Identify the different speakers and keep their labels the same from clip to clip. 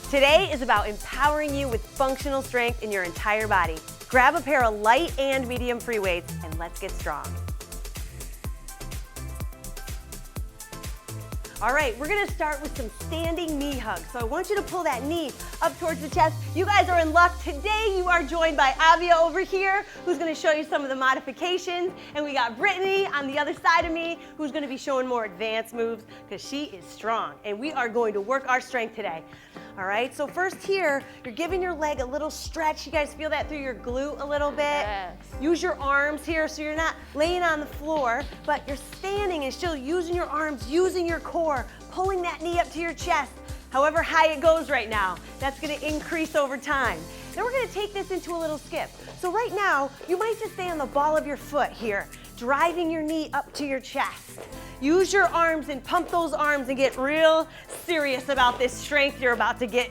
Speaker 1: Today is about empowering you with functional strength in your entire body. Grab a pair of light and medium free weights and let's get strong. All right, we're gonna start with some standing knee hugs. So I want you to pull that knee up towards the chest. You guys are in luck. Today you are joined by Avia over here, who's gonna show you some of the modifications. And we got Brittany on the other side of me, who's gonna be showing more advanced moves, because she is strong. And we are going to work our strength today. All right, so first here, you're giving your leg a little stretch. You guys feel that through your glute a little bit?
Speaker 2: Yes.
Speaker 1: Use your arms here so you're not laying on the floor, but you're standing and still using your arms, using your core, pulling that knee up to your chest. However high it goes right now, that's gonna increase over time. Then we're gonna take this into a little skip. So right now, you might just stay on the ball of your foot here, driving your knee up to your chest. Use your arms and pump those arms and get real serious about this strength you're about to get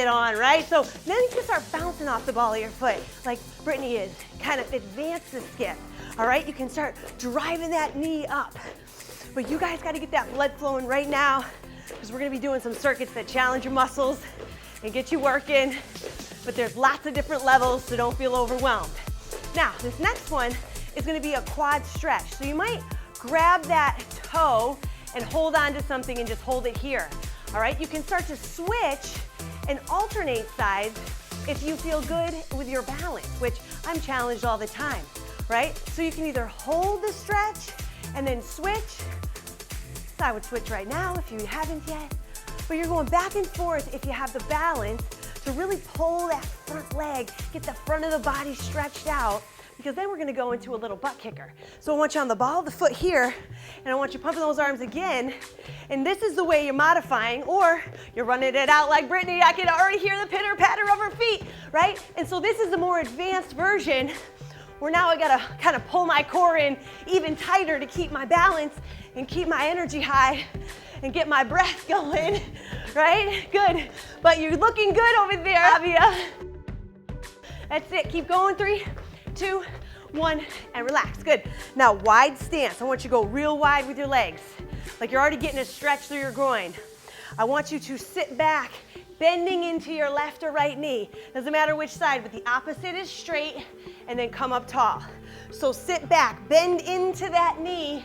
Speaker 1: on, right? So then you can start bouncing off the ball of your foot like Brittany is. Kind of advance the skip, all right? You can start driving that knee up. But you guys gotta get that blood flowing right now because we're gonna be doing some circuits that challenge your muscles and get you working. But there's lots of different levels, so don't feel overwhelmed. Now, this next one is gonna be a quad stretch. So you might grab that toe and hold on to something and just hold it here. All right, you can start to switch and alternate sides if you feel good with your balance, which I'm challenged all the time, right? So you can either hold the stretch and then switch. So I would switch right now if you haven't yet, but you're going back and forth if you have the balance to really pull that front leg, get the front of the body stretched out, because then we're gonna go into a little butt kicker. So I want you on the ball of the foot here, and I want you pumping those arms again, and this is the way you're modifying, or you're running it out like Brittany. I can already hear the pitter patter of her feet, right? And so this is the more advanced version, where now I gotta kind of pull my core in even tighter to keep my balance and keep my energy high and get my breath going, right? Good, but you're looking good over there, Avia. That's it, keep going, 3, 2, 1, and relax, good. Now, wide stance. I want you to go real wide with your legs, like you're already getting a stretch through your groin. I want you to sit back, bending into your left or right knee. Doesn't matter which side, but the opposite is straight, and then come up tall. So sit back, bend into that knee,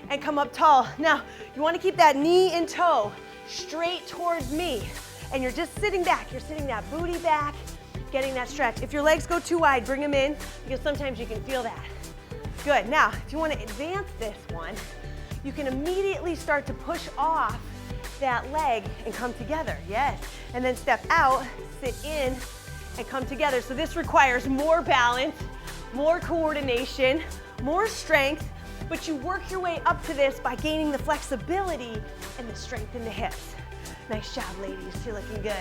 Speaker 1: and come up tall. Now, you wanna keep that knee and toe straight towards me, and you're just sitting back. You're sitting that booty back, getting that stretch. If your legs go too wide, bring them in, because sometimes you can feel that. Good, now, if you wanna advance this one, you can immediately start to push off that leg and come together, yes. And then step out, sit in, and come together. So this requires more balance, more coordination, more strength, but you work your way up to this by gaining the flexibility and the strength in the hips. Nice job, ladies, you're looking good.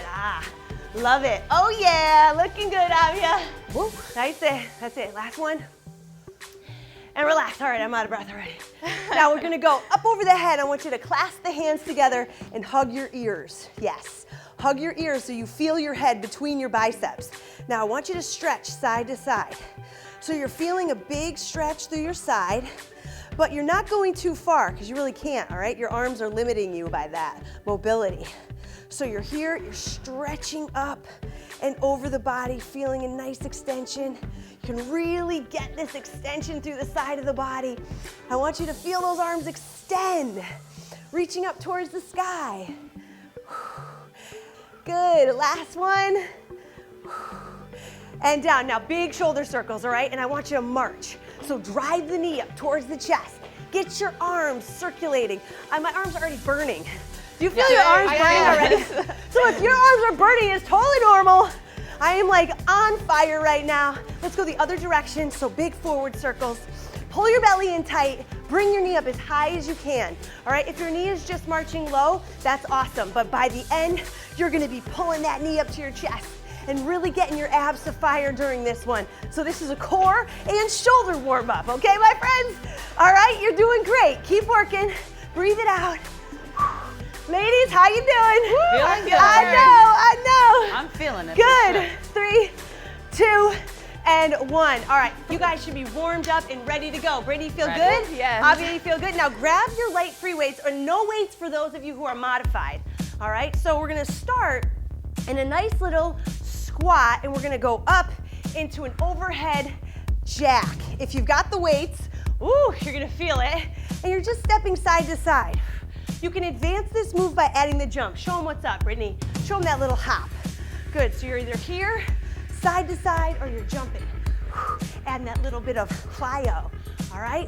Speaker 1: Love it. Oh yeah, looking good, Avia. Woo, that's it, last one. And relax, all right, I'm out of breath already. Now we're gonna go up over the head. I want you to clasp the hands together and hug your ears, yes. Hug your ears so you feel your head between your biceps. Now I want you to stretch side to side. So you're feeling a big stretch through your side, but you're not going too far because you really can't, all right? Your arms are limiting you by that mobility. So you're here, you're stretching up and over the body, feeling a nice extension. You can really get this extension through the side of the body. I want you to feel those arms extend, reaching up towards the sky. Good, last one. And down, now big shoulder circles, all right? And I want you to march. So drive the knee up towards the chest. Get your arms circulating. My arms are already burning. Do you feel your arms burning already? So if your arms are burning, it's totally normal. I am like on fire right now. Let's go the other direction. So big forward circles. Pull your belly in tight. Bring your knee up as high as you can. All right, if your knee is just marching low, that's awesome. But by the end, you're gonna be pulling that knee up to your chest and really getting your abs to fire during this one. So this is a core and shoulder warm up, okay, my friends? All right, you're doing great. Keep working, breathe it out. Ladies, how you doing?
Speaker 2: Feeling good.
Speaker 1: I know.
Speaker 2: I'm feeling it.
Speaker 1: Good, 3, 2, and 1. All right, you guys should be warmed up and ready to go. Brady, you feel good?
Speaker 2: Yes.
Speaker 1: Avia, you feel good? Now grab your light free weights, or no weights for those of you who are modified. All right, so we're gonna start and a nice little squat, and we're gonna go up into an overhead jack. If you've got the weights, ooh, you're gonna feel it, and you're just stepping side to side. You can advance this move by adding the jump. Show them what's up, Brittany. Show them that little hop. Good, so you're either here, side to side, or you're jumping. Adding that little bit of plyo, all right?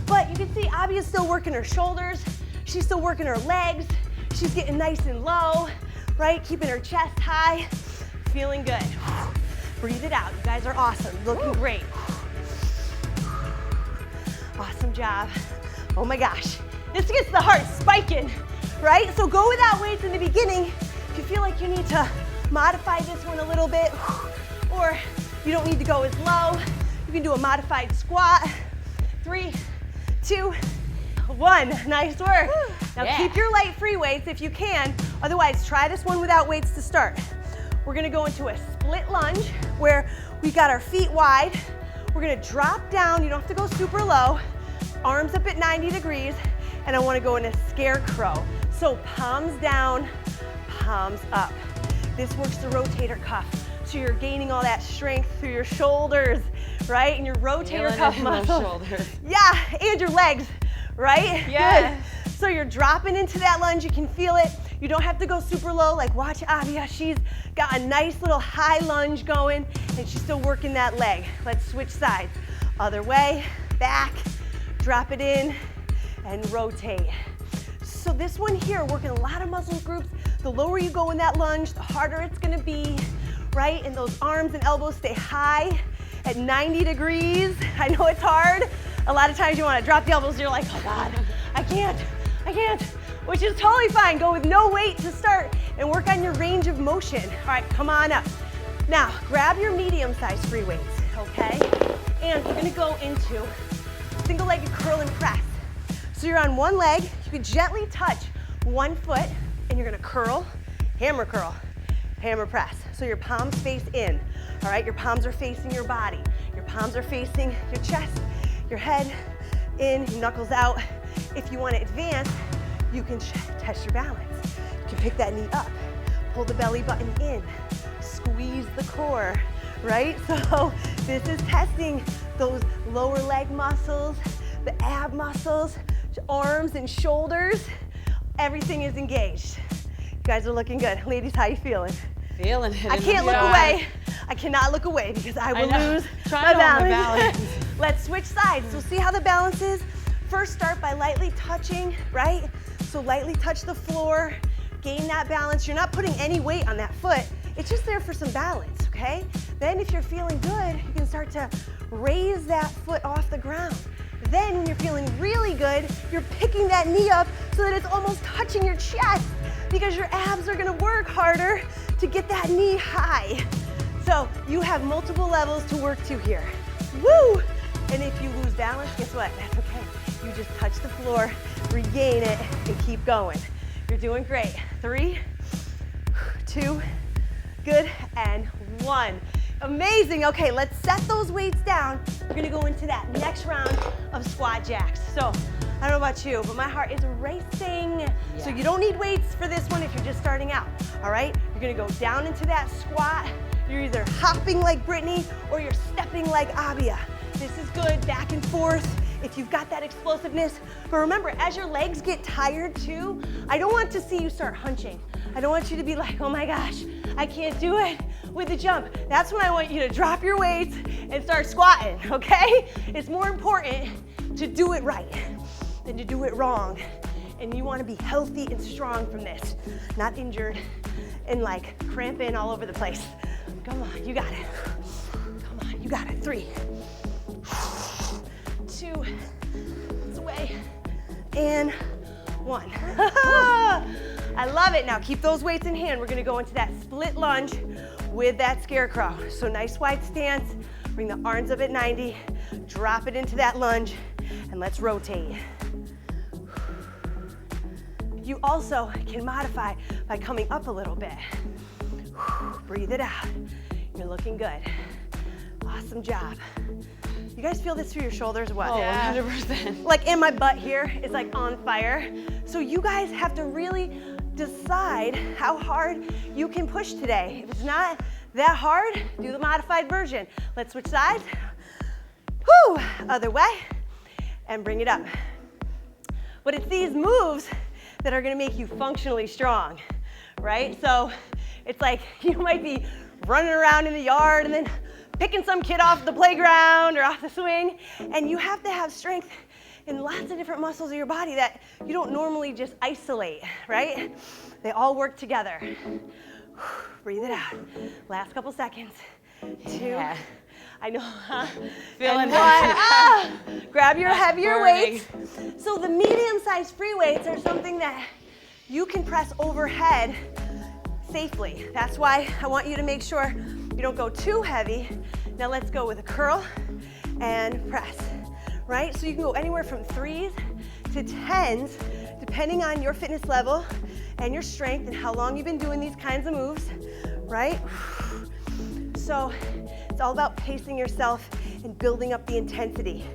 Speaker 1: But you can see Abia's still working her shoulders. She's still working her legs. She's getting nice and low, right? Keeping her chest high. Feeling good. Breathe it out. You guys are awesome. Looking great. Awesome job. Oh my gosh. This gets the heart spiking, right? So go without weights in the beginning. If you feel like you need to modify this one a little bit, or you don't need to go as low, you can do a modified squat. 3, 2, 1. Nice work. Now keep your light free weights if you can. Otherwise, try this one without weights to start. We're gonna go into a split lunge where we got our feet wide. We're gonna drop down. You don't have to go super low. Arms up at 90 degrees. And I wanna go in a scarecrow. So palms down, palms up. This works the rotator cuff. So you're gaining all that strength through your shoulders, right? And your rotator cuff muscle. Yeah, and your legs, right? Yeah. Good. So you're dropping into that lunge, you can feel it. You don't have to go super low, like watch Abia, she's got a nice little high lunge going, and she's still working that leg. Let's switch sides. Other way, back, drop it in, and rotate. So this one here, working a lot of muscle groups. The lower you go in that lunge, the harder it's gonna be, right? And those arms and elbows stay high at 90 degrees. I know it's hard. A lot of times you wanna drop the elbows and you're like, oh God, I can't, which is totally fine. Go with no weight to start and work on your range of motion. All right, come on up. Now, grab your medium-sized free weights, okay? And we're gonna go into single-legged curl and press. So you're on one leg, you can gently touch one foot, and you're gonna curl, hammer press. So your palms face in, all right? Your palms are facing your body. Your palms are facing your chest, your head in, your knuckles out. If you wanna advance, you can test your balance. You can pick that knee up, pull the belly button in, squeeze the core, right? So this is testing those lower leg muscles, the ab muscles, arms and shoulders. Everything is engaged. You guys are looking good. Ladies, how you feeling?
Speaker 2: Feeling it.
Speaker 1: I can't look away. I cannot look away because I will lose my balance. Let's switch sides. So see how the balance is? First, start by lightly touching, right? So lightly touch the floor, gain that balance. You're not putting any weight on that foot. It's just there for some balance, okay? Then if you're feeling good, you can start to raise that foot off the ground. Then when you're feeling really good, you're picking that knee up so that it's almost touching your chest because your abs are gonna work harder to get that knee high. So you have multiple levels to work to here. Woo! And if you lose balance, guess what? That's okay. You just touch the floor, regain it, and keep going. You're doing great. 3, 2, good, and 1. Amazing. Okay, let's set those weights down. We're gonna go into that next round of squat jacks. So, I don't know about you, but my heart is racing. Yeah. So you don't need weights for this one if you're just starting out, all right? You're gonna go down into that squat. You're either hopping like Brittany or you're stepping like Abia. This is good, back and forth, if you've got that explosiveness. But remember, as your legs get tired too, I don't want to see you start hunching. I don't want you to be like, oh my gosh, I can't do it with the jump. That's when I want you to drop your weights and start squatting, okay? It's more important to do it right than to do it wrong. And you wanna be healthy and strong from this, not injured and like cramping all over the place. Come on, you got it. Come on, you got it. 3, 2, it's away, and 1. I love it. Now keep those weights in hand. We're gonna go into that split lunge with that scarecrow. So nice wide stance, bring the arms up at 90, drop it into that lunge, and let's rotate. You also can modify by coming up a little bit. Breathe it out. You're looking good. Awesome job. You guys feel this through your shoulders? What?
Speaker 2: Oh, 100%.
Speaker 1: Like in my butt here is like on fire. So you guys have to really decide how hard you can push today. If it's not that hard, do the modified version. Let's switch sides. Whoo, other way, and bring it up. But it's these moves that are gonna make you functionally strong, right? So it's like you might be running around in the yard and then picking some kid off the playground or off the swing, and you have to have strength in lots of different muscles of your body that you don't normally just isolate, right? They all work together. Breathe it out. Last couple seconds. 2. I know, huh?
Speaker 2: Feeling
Speaker 1: one. Grab your heavier weights. So the medium-sized free weights are something that you can press overhead safely. That's why I want you to make sure you don't go too heavy. Now let's go with a curl and press, right? So you can go anywhere from 3s to 10s, depending on your fitness level and your strength and how long you've been doing these kinds of moves, right? So it's all about pacing yourself and building up the intensity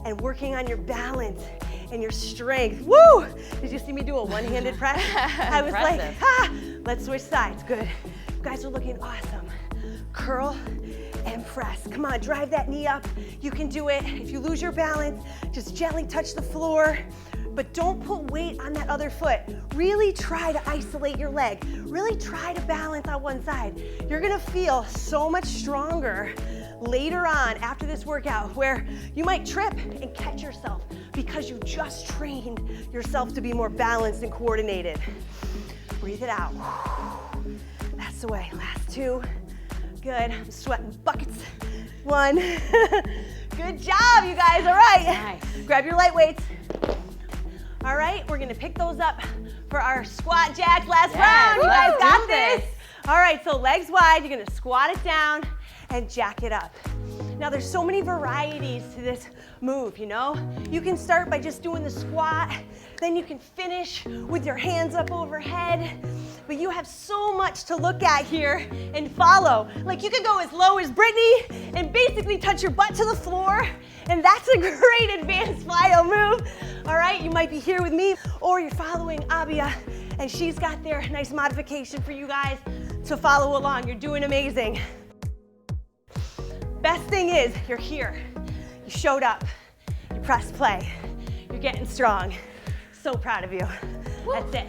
Speaker 1: and working on your balance and your strength. Woo! Did you see me do a one-handed press? I was like, let's switch sides. Good. You guys are looking awesome. Curl and press. Come on, drive that knee up. You can do it. If you lose your balance, just gently touch the floor, but don't put weight on that other foot. Really try to isolate your leg. Really try to balance on one side. You're gonna feel so much stronger later on after this workout where you might trip and catch yourself because you just trained yourself to be more balanced and coordinated. Breathe it out. That's the way. Last 2. Good. I'm sweating buckets. 1. Good job, you guys. All right.
Speaker 2: Nice.
Speaker 1: Grab your light weights. All right, we're gonna pick those up for our squat jacks last round. You guys got this. All right, so legs wide, you're gonna squat it down and jack it up. Now there's so many varieties to this move, you know? You can start by just doing the squat, then you can finish with your hands up overhead, but you have so much to look at here and follow. Like you could go as low as Brittany and basically touch your butt to the floor, and that's a great advanced plyo move. All right, you might be here with me, or you're following Abia, and she's got their nice modification for you guys to follow along. You're doing amazing. Best thing is, you're here. You showed up. You pressed play. You're getting strong. So proud of you. That's it.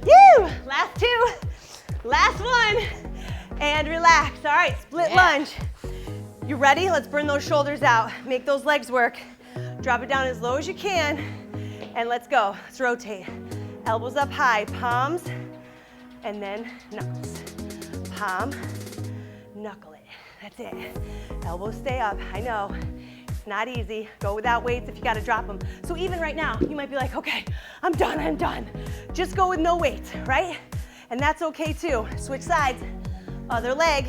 Speaker 1: Woo! Last 2. Last 1. And relax. All right, split lunge. You ready? Let's burn those shoulders out. Make those legs work. Drop it down as low as you can. And let's go. Let's rotate. Elbows up high. Palms. And then knuckles. Palm. Knuckle it. That's it. Elbows stay up. I know. It's not easy. Go without weights if you gotta drop them. So even right now, you might be like, okay, I'm done. Just go with no weights, right? And that's okay too. Switch sides. Other leg.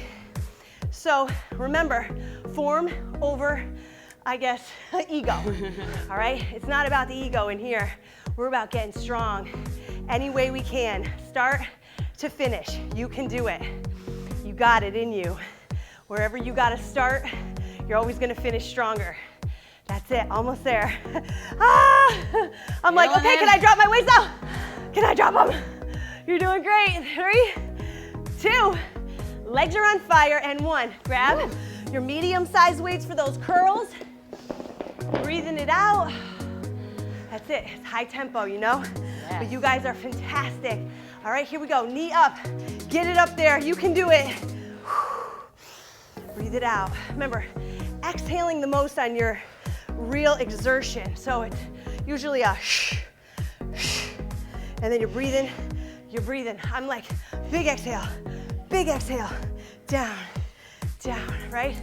Speaker 1: So remember, form over, I guess, ego. All right? It's not about the ego in here. We're about getting strong any way we can. Start to finish. You can do it. You got it in you. Wherever you gotta start, you're always gonna finish stronger. That's it, almost there. I'm like, okay, can I drop my weights now? Can I drop them? You're doing great. 3, 2, legs are on fire, and 1. Grab your medium-sized weights for those curls. Breathing it out. That's it, it's high tempo, you know? Yes. But you guys are fantastic. All right, here we go, knee up. Get it up there, you can do it. Breathe it out. Remember, exhaling the most on your real exertion. So it's usually a shh, shh, and then you're breathing. I'm like, big exhale, down, right?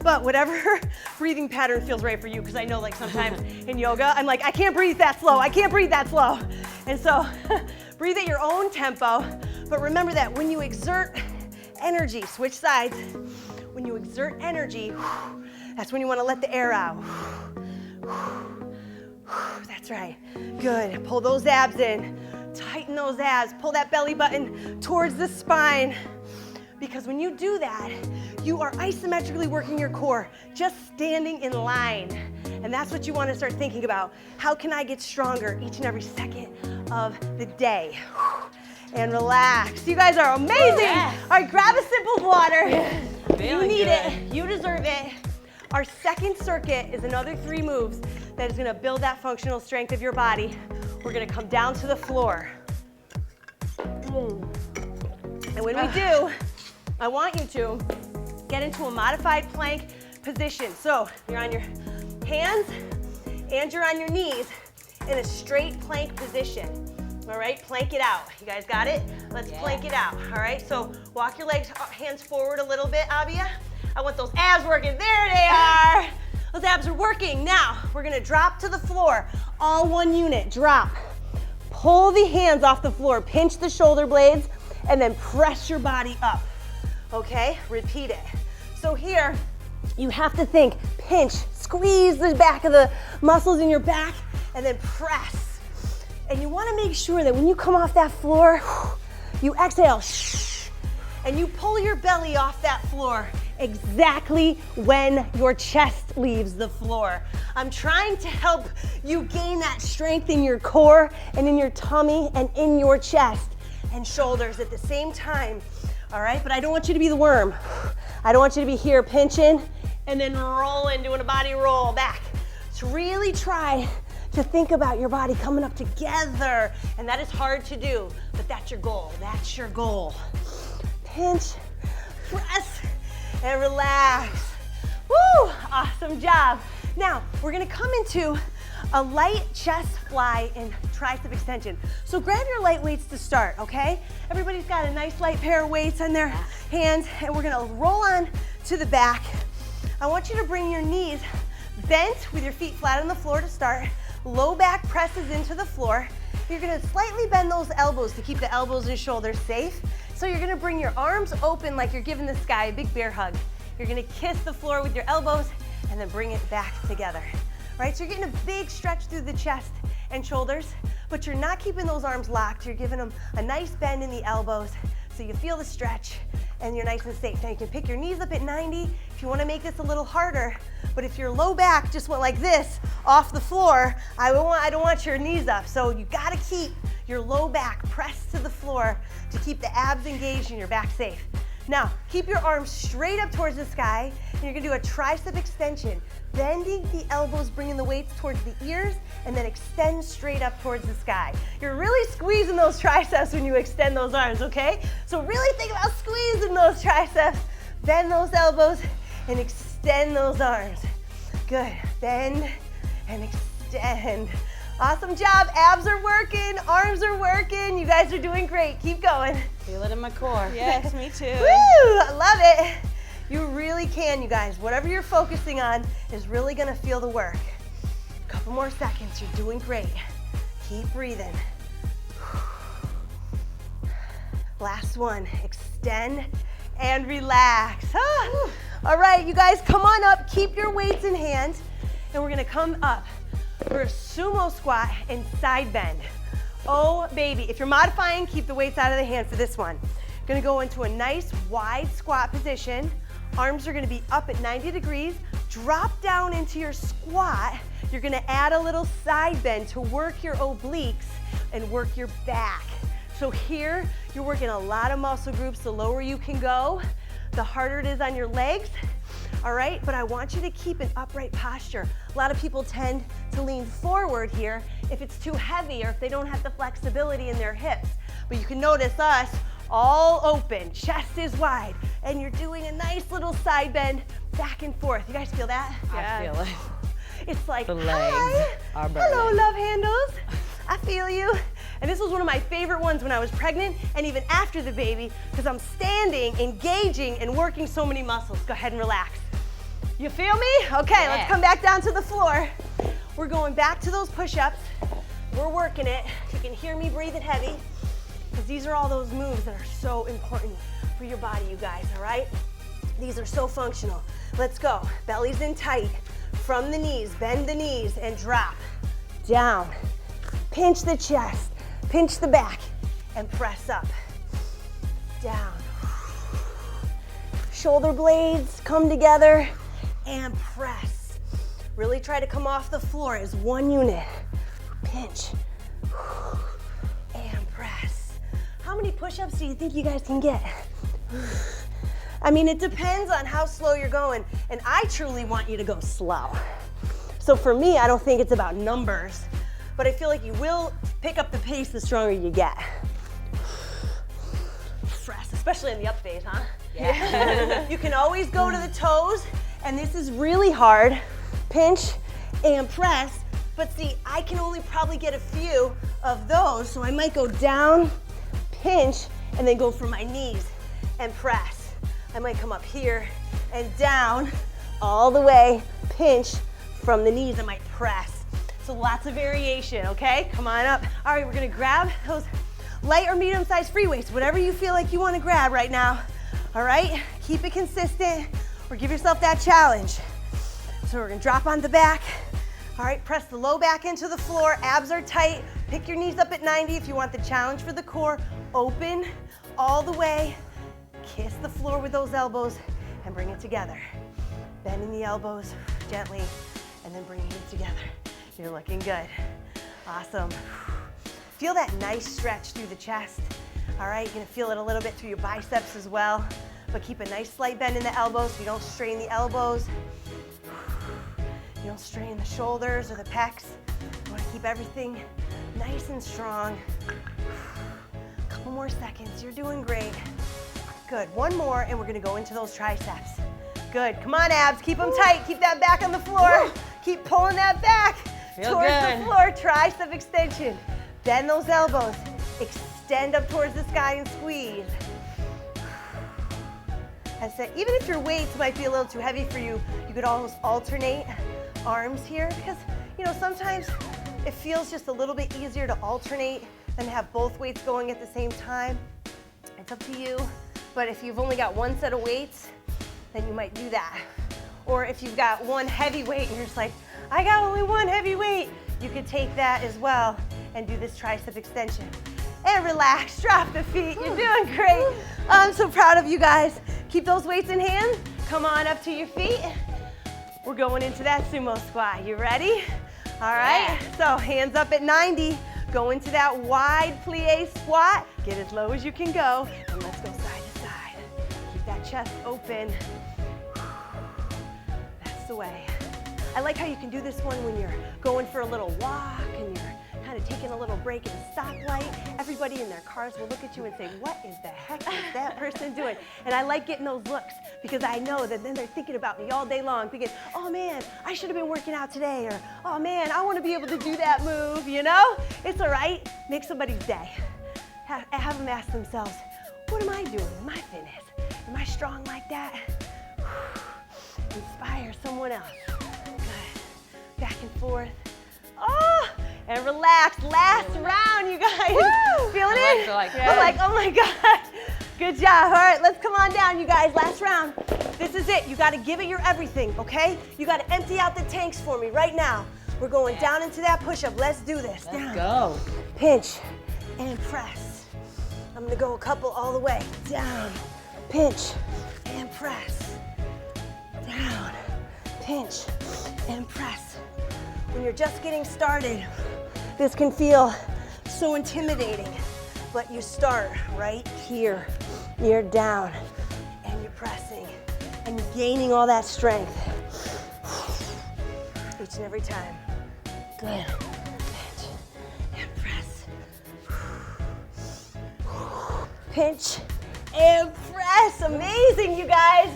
Speaker 1: But whatever breathing pattern feels right for you, because I know like sometimes in yoga, I'm like, I can't breathe that slow. And so breathe at your own tempo, but remember that when you exert energy, switch sides. When you exert energy, that's when you want to let the air out. That's right. Good. Pull those abs in. Tighten those abs. Pull that belly button towards the spine. Because when you do that, you are isometrically working your core, just standing in line. And that's what you want to start thinking about. How can I get stronger each and every second of the day. And relax. You guys are amazing. Yes. All right, grab a sip of water. You need it. You deserve it. Our second circuit is another 3 moves that is gonna build that functional strength of your body. We're gonna come down to the floor. And when we do, I want you to get into a modified plank position. So you're on your hands and you're on your knees in a straight plank position. All right, plank it out. You guys got it? Let's plank it out. All right, so walk your legs, hands forward a little bit, Abia. I want those abs working. There they are. Those abs are working. Now, we're gonna drop to the floor. All one unit, drop. Pull the hands off the floor, pinch the shoulder blades, and then press your body up. Okay, repeat it. So here, you have to think, pinch, squeeze the back of the muscles in your back, and then press. And you wanna make sure that when you come off that floor, you exhale, and you pull your belly off that floor exactly when your chest leaves the floor. I'm trying to help you gain that strength in your core and in your tummy and in your chest and shoulders at the same time, all right? But I don't want you to be the worm. I don't want you to be here pinching and then rolling, doing a body roll back. So really try to think about your body coming up together, and that is hard to do, but that's your goal. That's your goal. Pinch, press, and relax. Woo, awesome job. Now, we're gonna come into a light chest fly and tricep extension. So grab your light weights to start, okay? Everybody's got a nice light pair of weights on their hands, and we're gonna roll on to the back. I want you to bring your knees bent with your feet flat on the floor to start. Low back presses into the floor. You're gonna slightly bend those elbows to keep the elbows and shoulders safe. So you're gonna bring your arms open like you're giving the sky a big bear hug. You're gonna kiss the floor with your elbows and then bring it back together. Right, so you're getting a big stretch through the chest and shoulders, but you're not keeping those arms locked. You're giving them a nice bend in the elbows so you feel the stretch and you're nice and safe. Now you can pick your knees up at 90 if you wanna make this a little harder, but if your low back just went like this off the floor, I don't want your knees up. So you gotta keep your low back pressed to the floor to keep the abs engaged and your back safe. Now, keep your arms straight up towards the sky, and you're gonna do a tricep extension, bending the elbows, bringing the weights towards the ears, and then extend straight up towards the sky. You're really squeezing those triceps when you extend those arms, okay? So really think about squeezing those triceps, bend those elbows, and extend those arms. Good, bend and extend. Awesome job, abs are working, arms are working. You guys are doing great, keep going.
Speaker 2: Feel it in my core. Yes, me too.
Speaker 1: Woo, I love it. You really can, you guys. Whatever you're focusing on is really gonna feel the work. A couple more seconds, you're doing great. Keep breathing. Last one, extend and relax. Ah. All right, you guys, come on up, keep your weights in hand, and we're gonna come up for a sumo squat and side bend. Oh, baby. If you're modifying, keep the weights out of the hand for this one. Gonna go into a nice wide squat position. Arms are gonna be up at 90 degrees. Drop down into your squat. You're gonna add a little side bend to work your obliques and work your back. So here, you're working a lot of muscle groups. The lower you can go, the harder it is on your legs. All right, but I want you to keep an upright posture. A lot of people tend to lean forward here if it's too heavy or if they don't have the flexibility in their hips. But you can notice us all open, chest is wide, and you're doing a nice little side bend back and forth. You guys feel that?
Speaker 2: Yeah. I feel it.
Speaker 1: It's like,
Speaker 2: the legs
Speaker 1: hi,
Speaker 2: are burning.
Speaker 1: hello, love handles. I feel you. And this was one of my favorite ones when I was pregnant and even after the baby, because I'm standing, engaging, and working so many muscles. Go ahead and relax. You feel me? Okay, Let's come back down to the floor. We're going back to those push-ups. We're working it. You can hear me breathing heavy, because these are all those moves that are so important for your body, you guys, all right? These are so functional. Let's go. Belly's in tight. From the knees, bend the knees and drop. Down. Pinch the chest, pinch the back, and press up. Down. Shoulder blades come together and press. Really try to come off the floor as one unit. Pinch. how many push-ups do you think you guys can get? I mean, it depends on how slow you're going, and I truly want you to go slow. So for me, I don't think it's about numbers, but I feel like you will pick up the pace the stronger you get. Press, especially in the up phase, huh?
Speaker 2: Yeah.
Speaker 1: You can always go to the toes, and this is really hard. Pinch and press, but see, I can only probably get a few of those, so I might go down, pinch, and then go for my knees and press. I might come up here and down, all the way, pinch from the knees, I might press. So lots of variation, okay? Come on up. All right, we're gonna grab those light or medium-sized free weights, whatever you feel like you wanna grab right now. All right, keep it consistent or give yourself that challenge. So we're gonna drop on the back. All right, press the low back into the floor, abs are tight. Pick your knees up at 90 if you want the challenge for the core. Open all the way, kiss the floor with those elbows and bring it together. Bending the elbows gently and then bringing it together. You're looking good. Awesome. Feel that nice stretch through the chest. All right, you're gonna feel it a little bit through your biceps as well, but keep a nice slight bend in the elbows so you don't strain the elbows. You don't strain the shoulders or the pecs. You wanna keep everything nice and strong. Couple more seconds, you're doing great. Good, one more and we're gonna go into those triceps. Good, come on abs, keep them tight, keep that back on the floor. Keep pulling that back towards the floor, tricep extension. Bend those elbows, extend up towards the sky and squeeze. I said, even if your weights might be a little too heavy for you, you could almost alternate arms here because, you know, sometimes it feels just a little bit easier to alternate than have both weights going at the same time. It's up to you, but if you've only got one set of weights, then you might do that. Or if you've got one heavy weight and you're just like, I got only one heavy weight, you could take that as well and do this tricep extension. And relax, drop the feet, you're doing great. I'm so proud of you guys. Keep those weights in hand, come on up to your feet. We're going into that sumo squat, you ready? All right, so hands up at 90, go into that wide plie squat, get as low as you can go, and let's go side to side. Keep that chest open. That's the way. I like how you can do this one when you're going for a little walk and you're kind of taking a little break at a stoplight. Everybody in their cars will look at you and say, what is the heck is that person doing? And I like getting those looks because I know that then they're thinking about me all day long, thinking, oh man, I should have been working out today, or oh man, I want to be able to do that move, you know? It's all right, make somebody's day. Have them ask themselves, what am I doing in my fitness? Am I strong like that? Inspire someone else. Good. Back and forth. Oh, and relax. Last round, you guys. Woo! Feeling it? I'm like, oh my God. Good job. All right, let's come on down, you guys. Last round. This is it. You got to give it your everything, okay? You got to empty out the tanks for me right now. We're going down into that push-up. Let's do this.
Speaker 2: Let's go.
Speaker 1: Pinch and press. I'm going to go a couple all the way. Down, pinch and press. Down, pinch and press. When you're just getting started, this can feel so intimidating, but you start right here. You're down and you're pressing and you're gaining all that strength each and every time. Good. Pinch and press. Pinch and press. Amazing, you guys.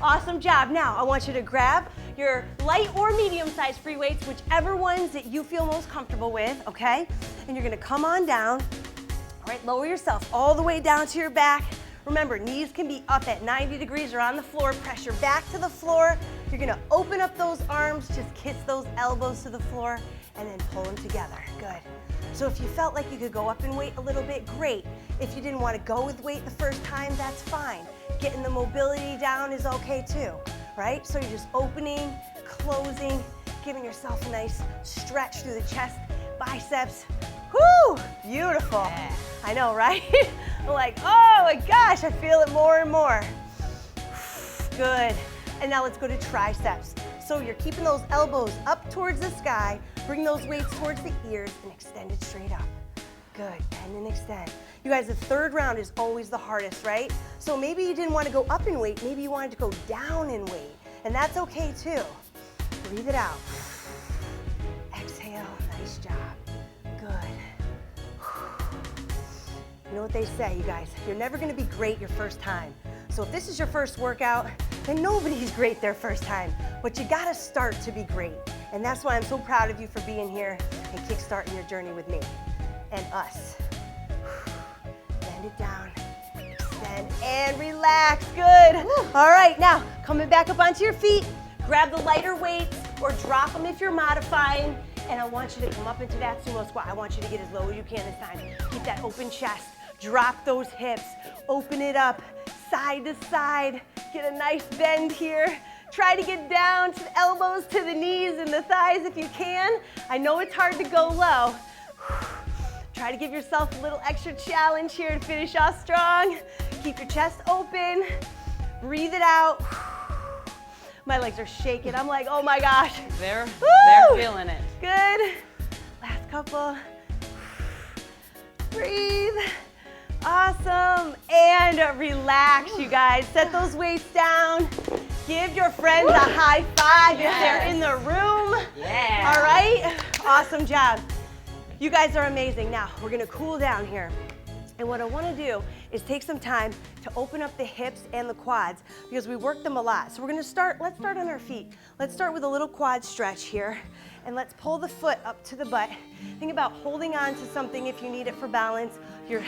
Speaker 1: Awesome job. Now, I want you to grab your light or medium-sized free weights, whichever ones that you feel most comfortable with, okay? And you're gonna come on down. All right, lower yourself all the way down to your back. Remember, knees can be up at 90 degrees or on the floor. Press your back to the floor. You're gonna open up those arms, just kiss those elbows to the floor, and then pull them together. Good. So if you felt like you could go up in weight a little bit, great. If you didn't want to go with weight the first time, that's fine. Getting the mobility down is okay too, right? So you're just opening, closing, giving yourself a nice stretch through the chest, biceps. Whoo, beautiful. Yeah. I know, right? I'm like, oh my gosh, I feel it more and more. Good. And now let's go to triceps. So you're keeping those elbows up towards the sky, bring those weights towards the ears and extend it straight up. Good, bend and extend. You guys, the third round is always the hardest, right? So maybe you didn't want to go up in weight, maybe you wanted to go down in weight, and that's okay too. Breathe it out. Exhale, nice job. Good. You know what they say, you guys, you're never gonna be great your first time. So if this is your first workout, then nobody's great their first time, but you gotta start to be great. And that's why I'm so proud of you for being here and kickstarting your journey with me and us. Bend it down, extend, and relax, good. All right, now, coming back up onto your feet, grab the lighter weights or drop them if you're modifying, and I want you to come up into that sumo squat. I want you to get as low as you can this time. Keep that open chest, drop those hips, open it up, side to side, get a nice bend here. Try to get down to the elbows, to the knees and the thighs if you can. I know it's hard to go low. Try to give yourself a little extra challenge here to finish off strong. Keep your chest open, breathe it out. My legs are shaking. I'm like, oh my gosh.
Speaker 2: They're
Speaker 1: Woo!
Speaker 2: feeling it.
Speaker 1: Good. Last couple. Breathe. Awesome. And relax, you guys. Set those weights down. Give your friends a high five if they're in the room.
Speaker 2: Yeah.
Speaker 1: All right? Awesome job. You guys are amazing. Now, we're gonna cool down here. And what I wanna do is take some time to open up the hips and the quads because we work them a lot. So we're gonna let's start on our feet. Let's start with a little quad stretch here. And let's pull the foot up to the butt. Think about holding on to something if you need it for balance, your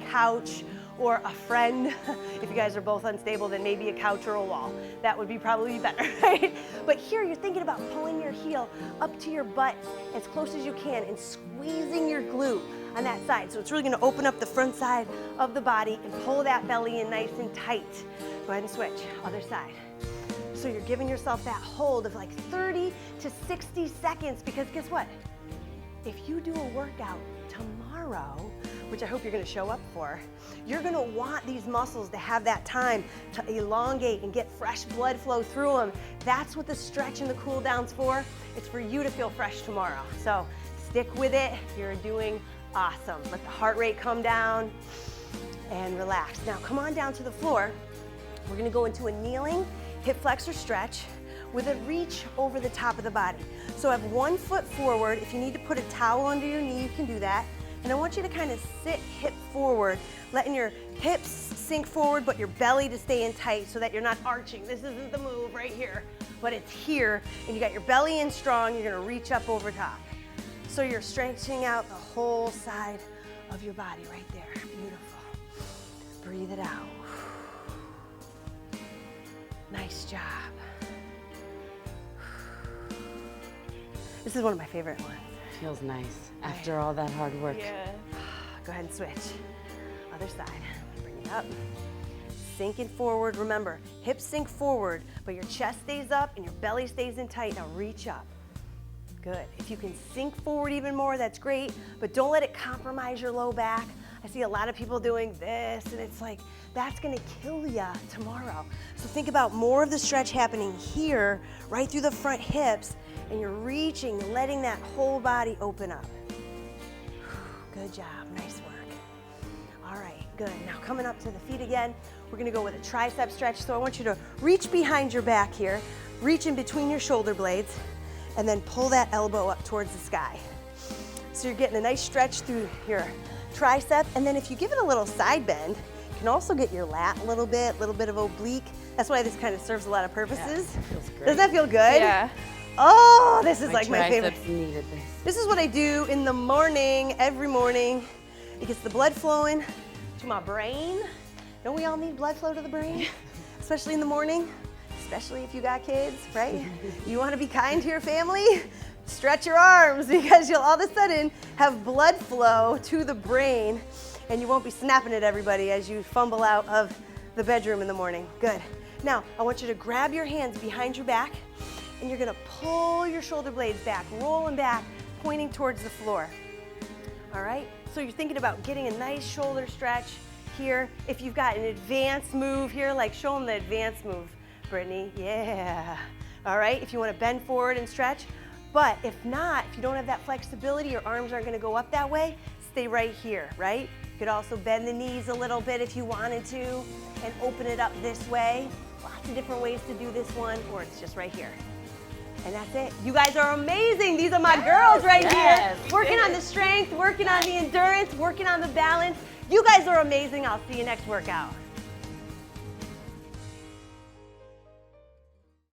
Speaker 1: couch or a friend. If you guys are both unstable, then maybe a couch or a wall. That would be probably better, right? But here you're thinking about pulling your heel up to your butt as close as you can and squeezing your glute on that side. So it's really gonna open up the front side of the body and pull that belly in nice and tight. Go ahead and switch, other side. So you're giving yourself that hold of like 30 to 60 seconds because guess what? If you do a workout tomorrow, which I hope you're gonna show up for, you're gonna want these muscles to have that time to elongate and get fresh blood flow through them. That's what the stretch and the cool down's for. It's for you to feel fresh tomorrow. So stick with it, you're doing awesome. Let the heart rate come down and relax. Now come on down to the floor. We're gonna go into a kneeling hip flexor stretch with a reach over the top of the body. So have one foot forward. If you need to put a towel under your knee, you can do that. And I want you to kind of sit hip forward, letting your hips sink forward, but your belly to stay in tight so that you're not arching. This isn't the move right here, but it's here. And you got your belly in strong, you're gonna reach up over top. So you're stretching out the whole side of your body right there. Beautiful. Breathe it out. Nice job. This is one of my favorite ones.
Speaker 2: Feels nice after all that hard work.
Speaker 1: Yeah. Go ahead and switch. Other side. Bring it up. Sinking forward. Remember, hips sink forward, but your chest stays up and your belly stays in tight. Now reach up. Good. If you can sink forward even more, that's great, but don't let it compromise your low back. I see a lot of people doing this, and it's like, that's gonna kill ya tomorrow. So think about more of the stretch happening here, right through the front hips, and you're reaching, letting that whole body open up. Good job, nice work. All right, good. Now coming up to the feet again, we're gonna go with a tricep stretch. So I want you to reach behind your back here, reach in between your shoulder blades, and then pull that elbow up towards the sky. So you're getting a nice stretch through your tricep, and then if you give it a little side bend, you can also get your lat a little bit of oblique. That's why this kind of serves a lot of purposes.
Speaker 2: Yeah, feels great.
Speaker 1: Doesn't that feel good?
Speaker 2: Yeah.
Speaker 1: Oh, this is like my favorite.
Speaker 2: triceps needed this.
Speaker 1: This is what I do in the morning, every morning. It gets the blood flowing to my brain. Don't we all need blood flow to the brain? Especially in the morning, especially if you got kids, right? You want to be kind to your family? Stretch your arms because you'll all of a sudden have blood flow to the brain and you won't be snapping at everybody as you fumble out of the bedroom in the morning. Good. Now, I want you to grab your hands behind your back and you're gonna pull your shoulder blades back, roll them back, pointing towards the floor. All right? So you're thinking about getting a nice shoulder stretch here. If you've got an advanced move here, like show them the advanced move, Brittany. Yeah. All right? If you wanna bend forward and stretch. But if not, if you don't have that flexibility, your arms aren't gonna go up that way, stay right here, right? You could also bend the knees a little bit if you wanted to and open it up this way. Lots of different ways to do this one, or it's just right here. And that's it. You guys are amazing. These are my girls right here. Working on the strength, working on the endurance, working on the balance. You guys are amazing. I'll see you next workout.